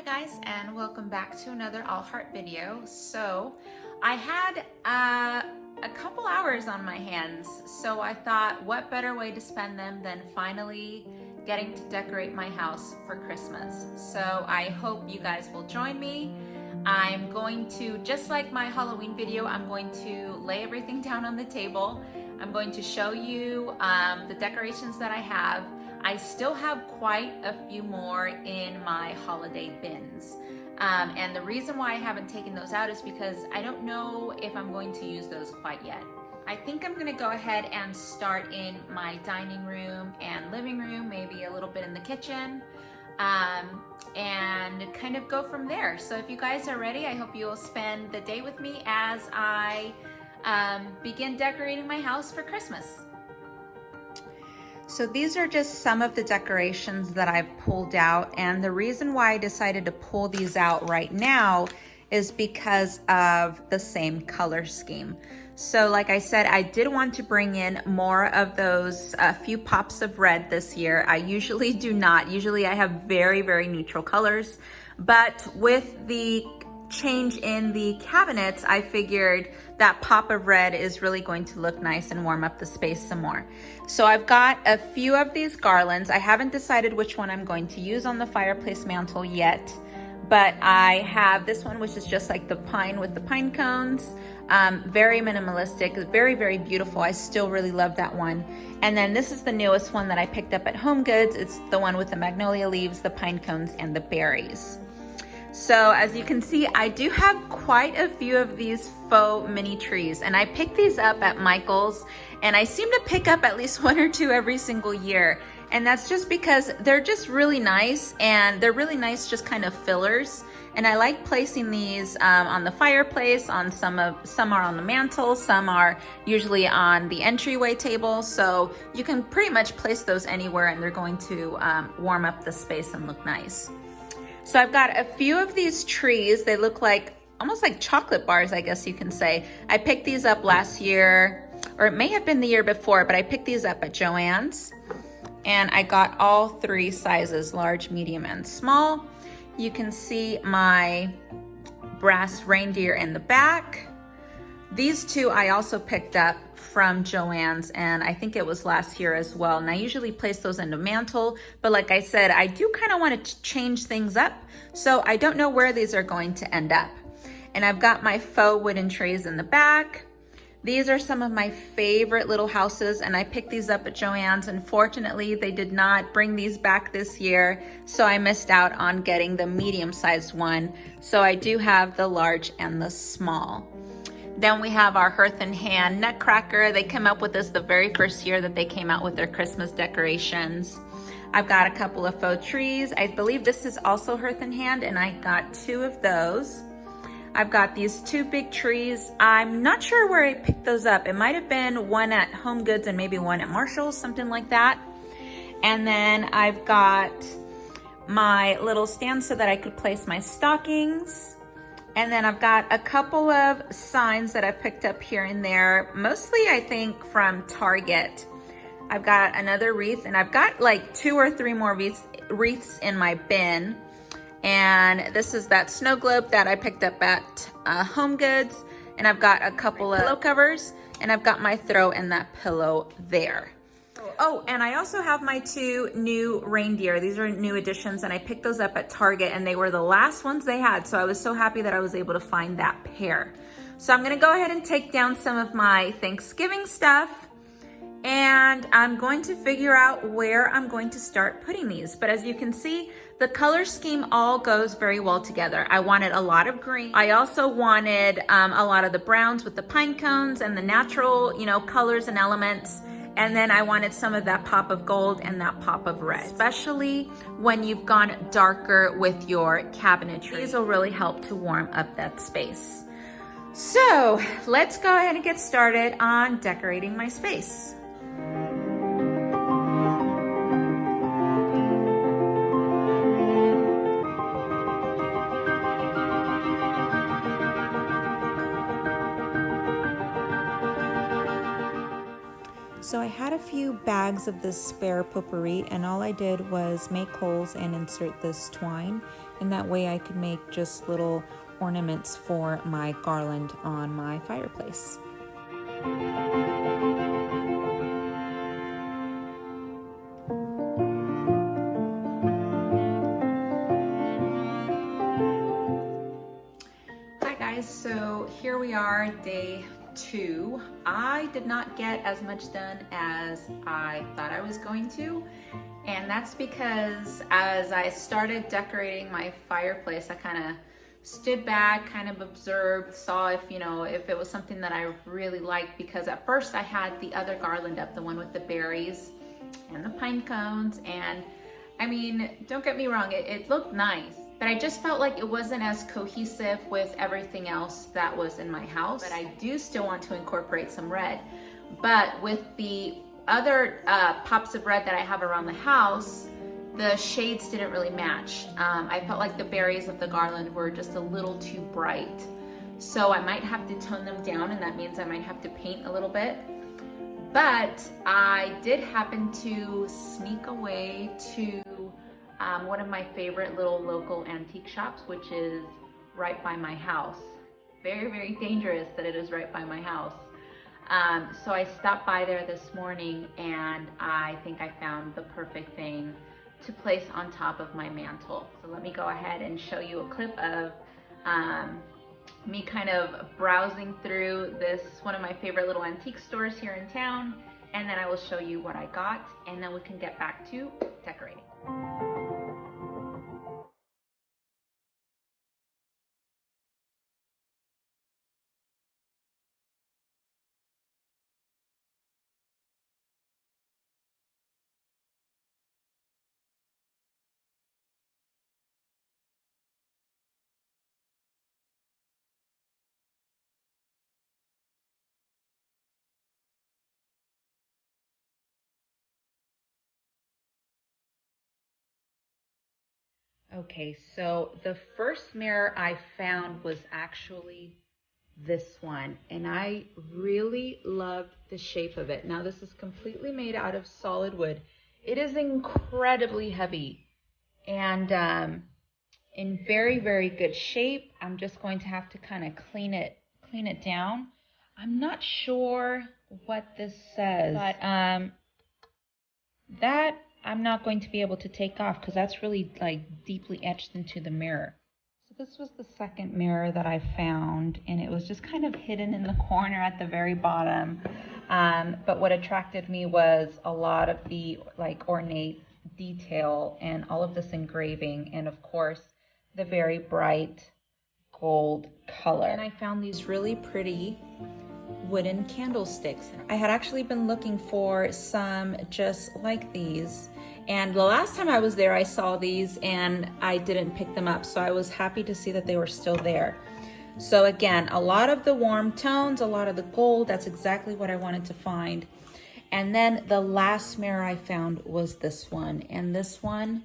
guys, and welcome back to another All Heart video. So I had a couple hours on my hands, so I thought what better way to spend them than finally getting to decorate my house for Christmas. So I hope you guys will join me. I'm going to, just like my Halloween video, I'm going to lay everything down on the table. I'm going to show you the decorations that I have. I still have quite a few more in my holiday bins. And the reason why I haven't taken those out is because I don't know if I'm going to use those quite yet. I think I'm gonna go ahead and start in my dining room and living room, maybe a little bit in the kitchen, and kind of go from there. So if you guys are ready, I hope you will spend the day with me as I begin decorating my house for Christmas. So these are just some of the decorations that I've pulled out, and the reason why I decided to pull these out right now is because of the same color scheme. So like I said, I did want to bring in more of those few pops of red this year. I usually do not. Usually I have very, very neutral colors, but with the change in the cabinets, I figured that pop of red is really going to look nice and warm up the space some more. So I've got a few of these garlands. I haven't decided which one I'm going to use on the fireplace mantle yet, but I have this one, which is just like the pine with the pine cones. Very minimalistic, very, very beautiful. I still really love that one. And then this is the newest one that I picked up at Home Goods. It's the one with the magnolia leaves, the pine cones, and the berries. So as you can see, I do have quite a few of these faux mini trees, and I picked these up at Michael's, and I seem to pick up at least one or two every single year. And that's just because they're just really nice, and they're really nice just kind of fillers. And I like placing these on the fireplace, on some are on the mantle, some are usually on the entryway table. So you can pretty much place those anywhere, and they're going to warm up the space and look nice. So I've got a few of these trees. They look like almost like chocolate bars, I guess you can say. I picked these up last year, or it may have been the year before, but I picked these up at Joann's. And I got all three sizes, large, medium, and small. You can see my brass reindeer in the back. These two I also picked up from Joann's, and I think it was last year as well. And I usually place those in the mantle, but like I said, I do kind of want to change things up. So I don't know where these are going to end up. And I've got my faux wooden trays in the back. These are some of my favorite little houses, and I picked these up at Joann's. Unfortunately, they did not bring these back this year, so I missed out on getting the medium-sized one. So I do have the large and the small. Then we have our Hearth and Hand Nutcracker. They came up with this the very first year that they came out with their Christmas decorations. I've got a couple of faux trees. I believe this is also Hearth and Hand, and I got two of those. I've got these two big trees. I'm not sure where I picked those up. It might have been one at Home Goods and maybe one at Marshall's, something like that. And then I've got my little stand so that I could place my stockings. And then I've got a couple of signs that I picked up here and there, mostly I think from Target. I've got another wreath, and I've got like 2 or 3 more wreaths in my bin. And this is that snow globe that I picked up at Home Goods. And I've got a couple of pillow covers, and I've got my throw and that pillow there. Oh, and I also have my 2 new reindeer. These are new additions, and I picked those up at Target, and they were the last ones they had. So I was so happy that I was able to find that pair. So I'm gonna go ahead and take down some of my Thanksgiving stuff, and I'm going to figure out where I'm going to start putting these. But as you can see, the color scheme all goes very well together. I wanted a lot of green. I also wanted a lot of the browns with the pine cones and the natural, colors and elements. And then I wanted some of that pop of gold and that pop of red, especially when you've gone darker with your cabinetry. These will really help to warm up that space. So let's go ahead and get started on decorating my space. So I had a few bags of this spare potpourri, and all I did was make holes and insert this twine, and that way I could make just little ornaments for my garland on my fireplace. Hi guys, so here we are, day 2. I did not get as much done as I thought I was going to, and that's because as I started decorating my fireplace, I kind of stood back, kind of observed, saw if it was something that I really liked, because at first I had the other garland up, the one with the berries and the pine cones, and I mean, don't get me wrong, it looked nice, but I just felt like it wasn't as cohesive with everything else that was in my house. But I do still want to incorporate some red. But with the other pops of red that I have around the house, the shades didn't really match. I felt like the berries of the garland were just a little too bright. So I might have to tone them down, and that means I might have to paint a little bit. But I did happen to sneak away to one of my favorite little local antique shops, which is right by my house. Very, very dangerous that it is right by my house. So I stopped by there this morning, and I think I found the perfect thing to place on top of my mantle. So let me go ahead and show you a clip of me kind of browsing through this, one of my favorite little antique stores here in town, and then I will show you what I got, and then we can get back to decorating. Okay, so the first mirror I found was actually this one, and I really loved the shape of it. Now this is completely made out of solid wood. It is incredibly heavy and in very, very good shape. I'm just going to have to kind of clean it down. I'm not sure what this says, but that I'm not going to be able to take off because that's really like deeply etched into the mirror. So this was the second mirror that I found, and it was just kind of hidden in the corner at the very bottom. But what attracted me was a lot of the like ornate detail and all of this engraving, and of course the very bright gold color. And I found these really pretty wooden candlesticks. I had actually been looking for some just like these, and the last time I was there I saw these and I didn't pick them up, so I was happy to see that they were still there. So again, a lot of the warm tones, a lot of the gold, that's exactly what I wanted to find. And then the last mirror I found was this one, and this one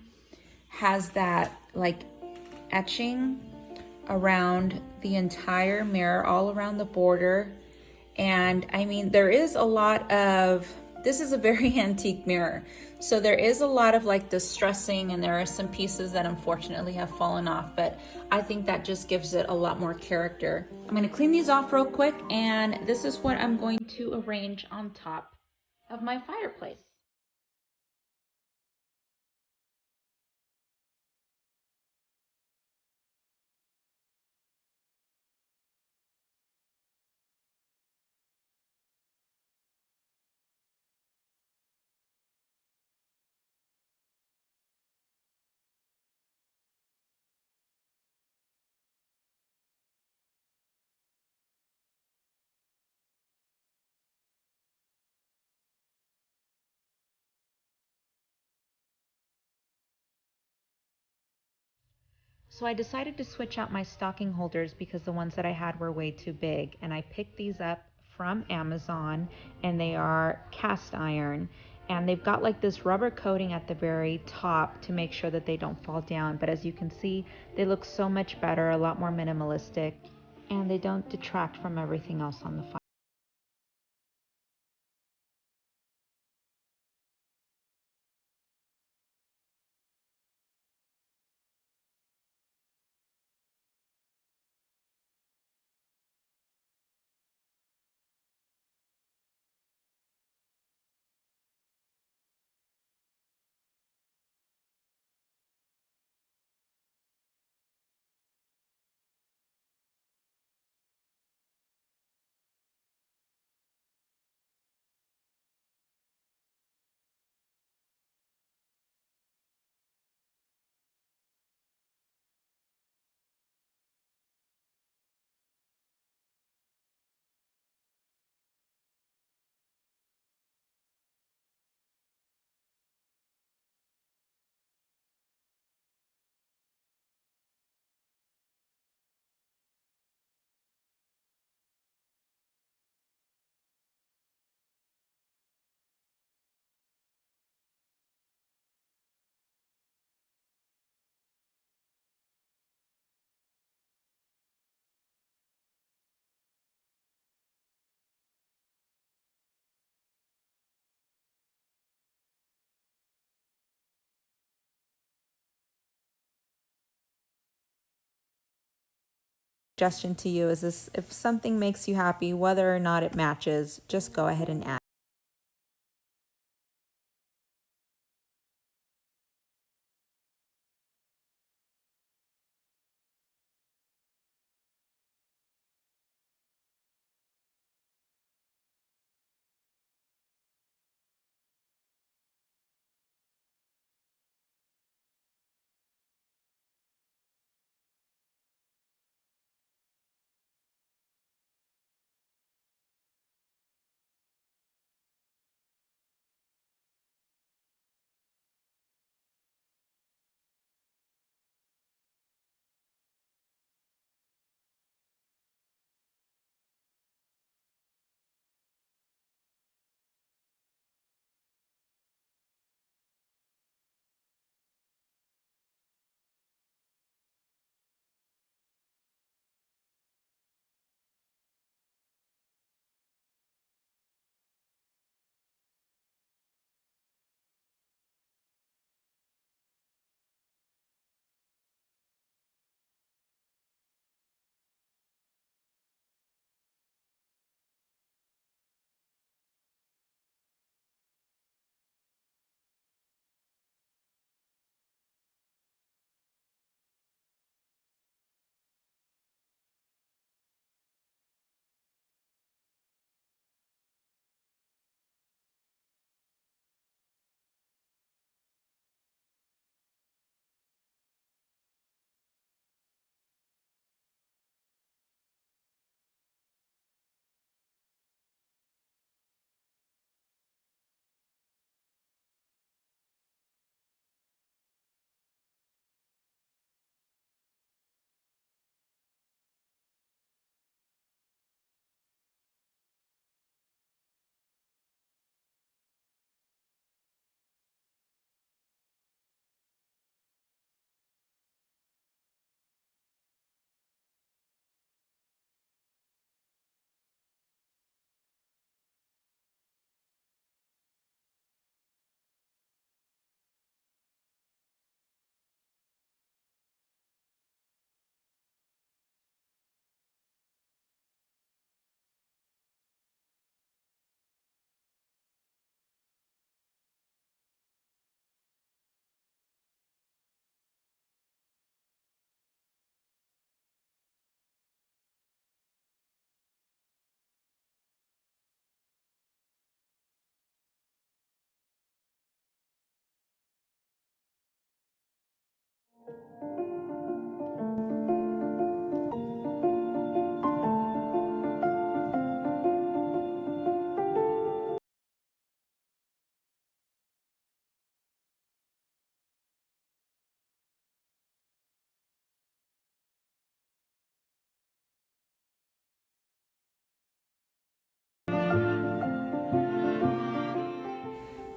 has that like etching around the entire mirror, all around the border. And I mean, there is a lot of, this is a very antique mirror, so there is a lot of like distressing, and there are some pieces that unfortunately have fallen off, but I think that just gives it a lot more character. I'm going to clean these off real quick, and this is what I'm going to arrange on top of my fireplace. So I decided to switch out my stocking holders because the ones that I had were way too big, and I picked these up from Amazon, and they are cast iron, and they've got like this rubber coating at the very top to make sure that they don't fall down. But as you can see, they look so much better, a lot more minimalistic, and they don't detract from everything else on the fire. suggestion to you is this: if something makes you happy, whether or not it matches, just go ahead and add.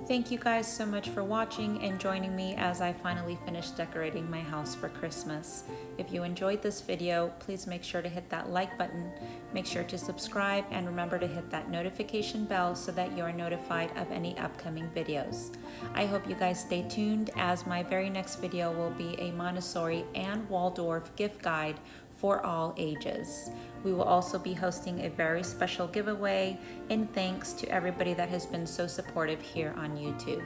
Thank you guys so much for watching and joining me as I finally finished decorating my house for Christmas. If you enjoyed this video, please make sure to hit that like button, make sure to subscribe, and remember to hit that notification bell so that you're notified of any upcoming videos. I hope you guys stay tuned, as my very next video will be a Montessori and Waldorf gift guide for all ages. We will also be hosting a very special giveaway in thanks to everybody that has been so supportive here on YouTube.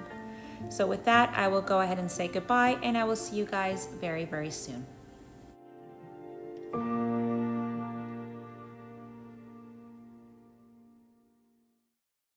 So with that, I will go ahead and say goodbye, and I will see you guys very, very soon.